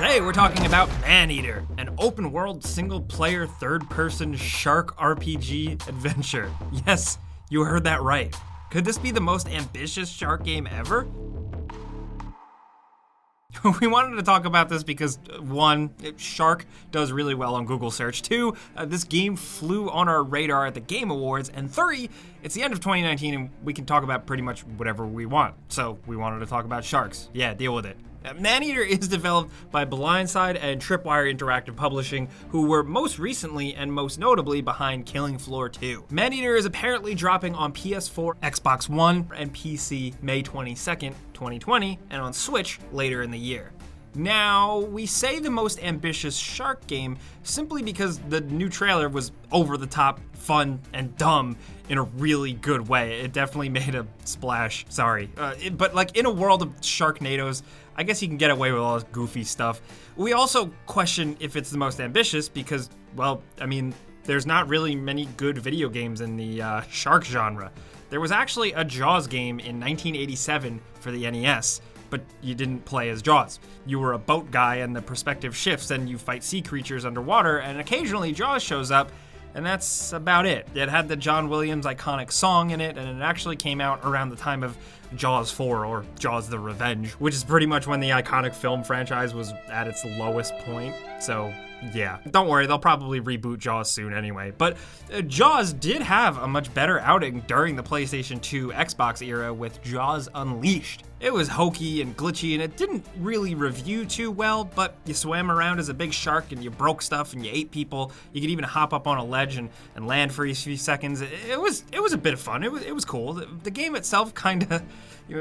Today we're talking about Maneater, an open-world, single-player, third-person shark RPG adventure. Yes, you heard that right. Could this be the most ambitious shark game ever? We wanted to talk about this because, one, shark does really well on Google search. Two, this game flew on our radar at the Game Awards. And three, it's the end of 2019 and we can talk about pretty much whatever we want. So we wanted to talk about sharks. Yeah, deal with it. Maneater is developed by Blindside and Tripwire Interactive Publishing, who were most recently and most notably behind Killing Floor 2. Maneater is apparently dropping on PS4, Xbox One, and PC May 22nd, 2020, and on Switch later in the year. Now, we say the most ambitious shark game simply because the new trailer was over the top, fun, and dumb in a really good way. It definitely made a splash, sorry. But like in a world of Sharknadoes, I guess you can get away with all this goofy stuff. We also question if it's the most ambitious because, well, I mean, there's not really many good video games in the shark genre. There was actually a Jaws game in 1987 for the NES, but you didn't play as Jaws. You were a boat guy and the perspective shifts and you fight sea creatures underwater, and occasionally Jaws shows up, and that's about it. It had the John Williams iconic song in it, and it actually came out around the time of Jaws 4, or Jaws the Revenge, which is pretty much when the iconic film franchise was at its lowest point. So yeah, don't worry, they'll probably reboot Jaws soon anyway. But Jaws did have a much better outing during the PlayStation 2 Xbox era with Jaws Unleashed. It was hokey and glitchy and it didn't really review too well, but you swam around as a big shark and you broke stuff and you ate people. You could even hop up on a ledge and land for a few seconds. It was a bit of fun. It was cool. The game itself kinda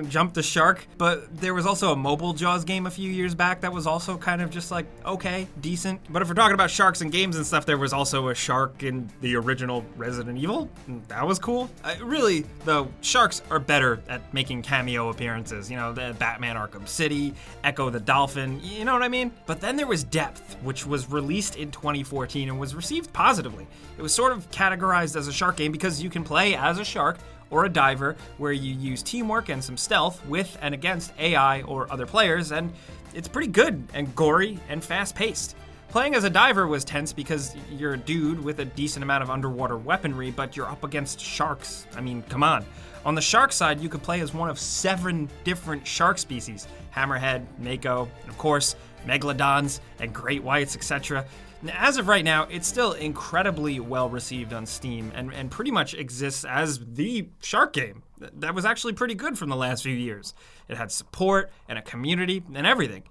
jumped the shark, but there was also a mobile Jaws game a few years back that was also kind of just like, okay, decent. But if we're talking about sharks and games and stuff, there was also a shark in the original Resident Evil. That was cool. Really, though, sharks are better at making cameo appearances. You know, the Batman Arkham City, Echo the Dolphin, you know what I mean? But then there was Depth, which was released in 2014 and was received positively. It was sort of categorized as a shark game because you can play as a shark or a diver where you use teamwork and some stealth with and against AI or other players, and it's pretty good and gory and fast-paced. Playing as a diver was tense because you're a dude with a decent amount of underwater weaponry, but you're up against sharks. I mean, come on. On the shark side, you could play as one of 7 different shark species: hammerhead, mako, and of course, megalodons and great whites, etc. As of right now, it's still incredibly well received on Steam and pretty much exists as the shark game. That was actually pretty good from the last few years. It had support and a community and everything.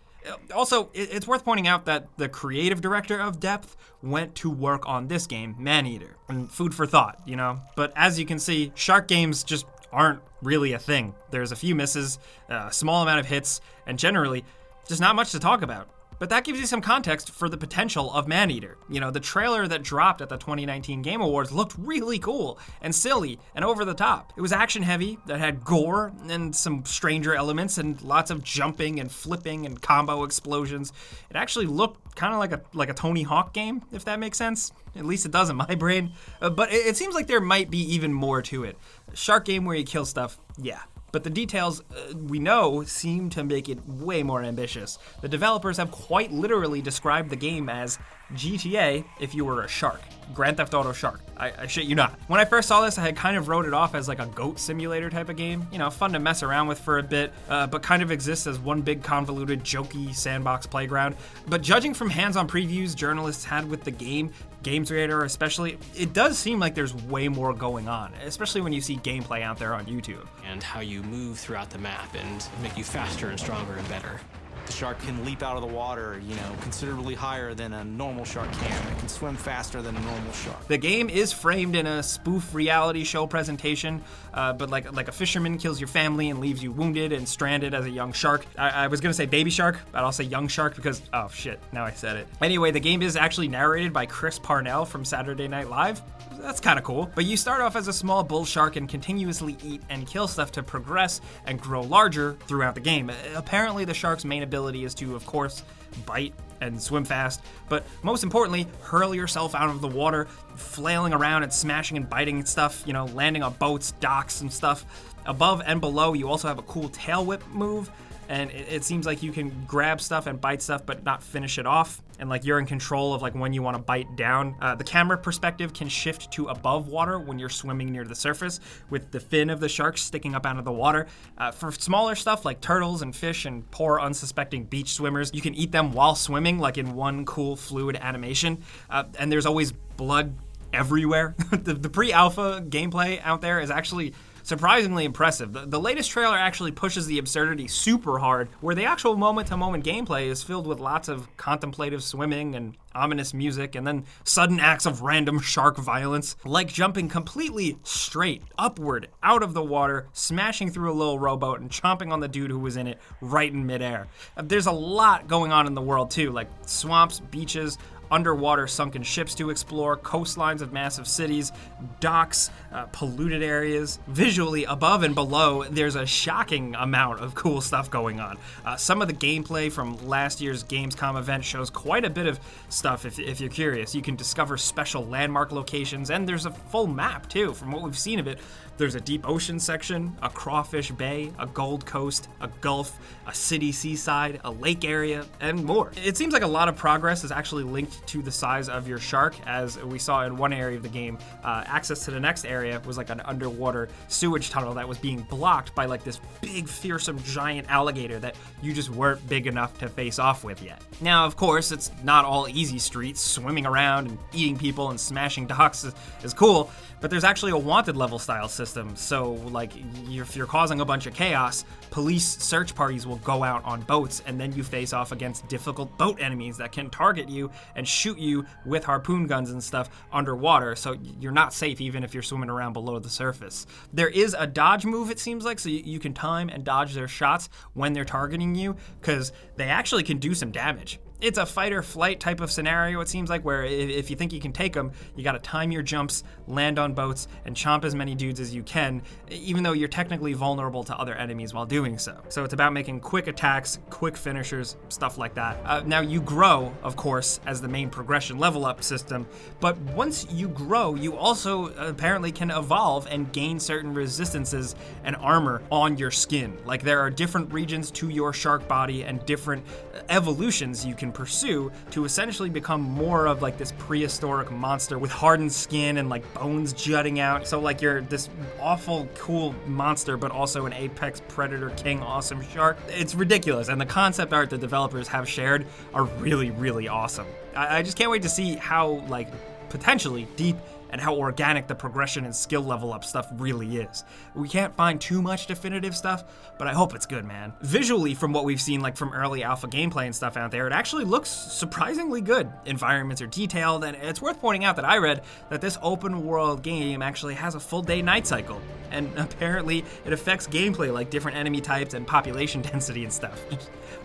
Also, it's worth pointing out that the creative director of Depth went to work on this game, Maneater. And food for thought, you know? But as you can see, shark games just aren't really a thing. There's a few misses, a small amount of hits, and generally, just not much to talk about. But that gives you some context for the potential of Maneater. You know, the trailer that dropped at the 2019 Game Awards looked really cool and silly and over the top. It was action heavy, that had gore and some stranger elements and lots of jumping and flipping and combo explosions. It actually looked kind of like a Tony Hawk game, if that makes sense. At least it does in my brain. But it seems like there might be even more to it. A shark game where you kill stuff, yeah. But the details we know seem to make it way more ambitious. The developers have quite literally described the game as GTA if you were a shark. Grand Theft Auto Shark. I shit you not. When I first saw this, I had kind of wrote it off as like a goat simulator type of game. You know, fun to mess around with for a bit, but kind of exists as one big convoluted, jokey sandbox playground. But judging from hands-on previews journalists had with the game, Games Radar especially, it does seem like there's way more going on, especially when you see gameplay out there on YouTube. And how you move throughout the map and make you faster and stronger and better. The shark can leap out of the water, considerably higher than a normal shark can. It can swim faster than a normal shark. The game is framed in a spoof reality show presentation, but like a fisherman kills your family and leaves you wounded and stranded as a young shark. I was gonna say baby shark, but I'll say young shark because, oh shit, now I said it. Anyway, the game is actually narrated by Chris Parnell from Saturday Night Live. That's kind of cool. But you start off as a small bull shark and continuously eat and kill stuff to progress and grow larger throughout the game. Apparently the shark's main ability is to, of course, bite and swim fast, but most importantly, hurl yourself out of the water, flailing around and smashing and biting stuff, landing on boats, docks, and stuff. Above and below, you also have a cool tail whip move, and it seems like you can grab stuff and bite stuff but not finish it off, and like you're in control of like when you want to bite down. The camera perspective can shift to above water when you're swimming near the surface, with the fin of the shark sticking up out of the water. For smaller stuff like turtles and fish and poor unsuspecting beach swimmers, you can eat them while swimming, like in one cool fluid animation. And there's always blood everywhere. The pre-alpha gameplay out there is actually surprisingly impressive. The latest trailer actually pushes the absurdity super hard, where the actual moment-to-moment gameplay is filled with lots of contemplative swimming and ominous music, and then sudden acts of random shark violence, like jumping completely straight upward out of the water, smashing through a little rowboat, and chomping on the dude who was in it right in midair. There's a lot going on in the world too, like swamps, beaches, underwater sunken ships to explore, coastlines of massive cities, docks, polluted areas. Visually, above and below, there's a shocking amount of cool stuff going on. Some of the gameplay from last year's Gamescom event shows quite a bit of stuff if you're curious. You can discover special landmark locations, and there's a full map too. From what we've seen of it, there's a deep ocean section, a crawfish bay, a gold coast, a gulf, a city seaside, a lake area, and more. It seems like a lot of progress is actually linked to the size of your shark, as we saw in one area of the game. Access to the next area was like an underwater sewage tunnel that was being blocked by like this big, fearsome, giant alligator that you just weren't big enough to face off with yet. Now, of course, it's not all easy streets. Swimming around and eating people and smashing docks is cool, but there's actually a wanted level style system. So, like, if you're causing a bunch of chaos, police search parties will go out on boats, and then you face off against difficult boat enemies that can target you and shoot you with harpoon guns and stuff underwater, so you're not safe even if you're swimming around below the surface. There is a dodge move, it seems like, so you can time and dodge their shots when they're targeting you, because they actually can do some damage. It's a fight or flight type of scenario, it seems like, where if you think you can take them, you gotta time your jumps, land on boats, and chomp as many dudes as you can, even though you're technically vulnerable to other enemies while doing so. So it's about making quick attacks, quick finishers, stuff like that. Now you grow, of course, as the main progression level up system, but once you grow, you also apparently can evolve and gain certain resistances and armor on your skin. Like, there are different regions to your shark body and different evolutions you can pursue to essentially become more of like this prehistoric monster with hardened skin and like bones jutting out. So like you're this awful cool monster, but also an apex predator king awesome shark. It's ridiculous, and the concept art the developers have shared are really, really awesome. I just can't wait to see how like potentially deep and how organic the progression and skill level up stuff really is. We can't find too much definitive stuff, but I hope it's good, man. Visually, from what we've seen like from early alpha gameplay and stuff out there, it actually looks surprisingly good. Environments are detailed, and it's worth pointing out that I read that this open world game actually has a full day-night cycle, and apparently it affects gameplay like different enemy types and population density and stuff.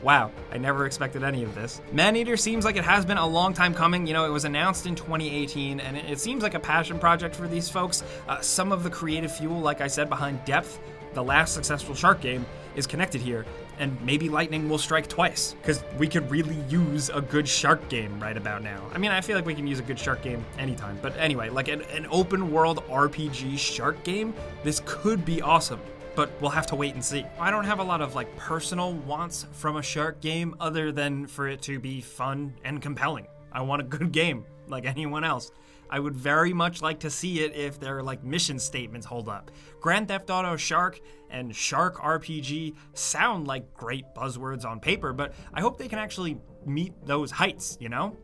Wow, I never expected any of this. Maneater seems like it has been a long time coming. You know, it was announced in 2018, and it seems like a passion project for these folks. Some of the creative fuel, like I said, behind Depth, the last successful shark game, is connected here, and maybe lightning will strike twice, because we could really use a good shark game right about now. I mean, I feel like we can use a good shark game anytime, but anyway, like an open world RPG shark game, this could be awesome. But we'll have to wait and see. I don't have a lot of like personal wants from a shark game other than for it to be fun and compelling. I want a good game like anyone else. I would very much like to see it if their like mission statements hold up. Grand Theft Auto Shark and Shark RPG sound like great buzzwords on paper, but I hope they can actually meet those heights, you know?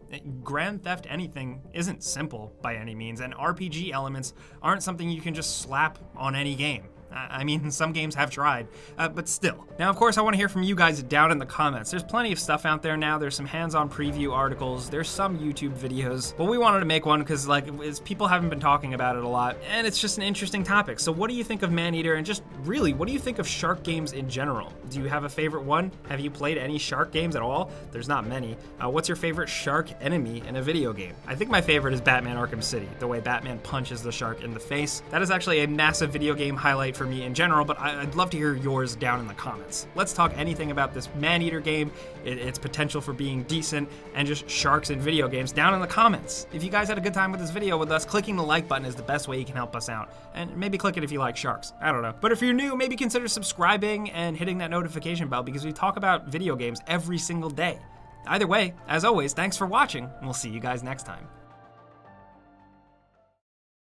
Grand Theft anything isn't simple by any means, and RPG elements aren't something you can just slap on any game. I mean, some games have tried, but still. Now, of course, I want to hear from you guys down in the comments. There's plenty of stuff out there now. There's some hands-on preview articles. There's some YouTube videos. But we wanted to make one because, like, people haven't been talking about it a lot, and it's just an interesting topic. So what do you think of Maneater, and just really, what do you think of shark games in general? Do you have a favorite one? Have you played any shark games at all? There's not many. What's your favorite shark enemy in a video game? I think my favorite is Batman Arkham City, the way Batman punches the shark in the face. That is actually a massive video game highlight for me in general, but I'd love to hear yours down in the comments. Let's talk anything about this Maneater game, its potential for being decent, and just sharks in video games down in the comments. If you guys had a good time with this video with us, clicking the like button is the best way you can help us out. And maybe click it if you like sharks. I don't know. But if you're new, maybe consider subscribing and hitting that notification bell because we talk about video games every single day. Either way, as always, thanks for watching, and we'll see you guys next time.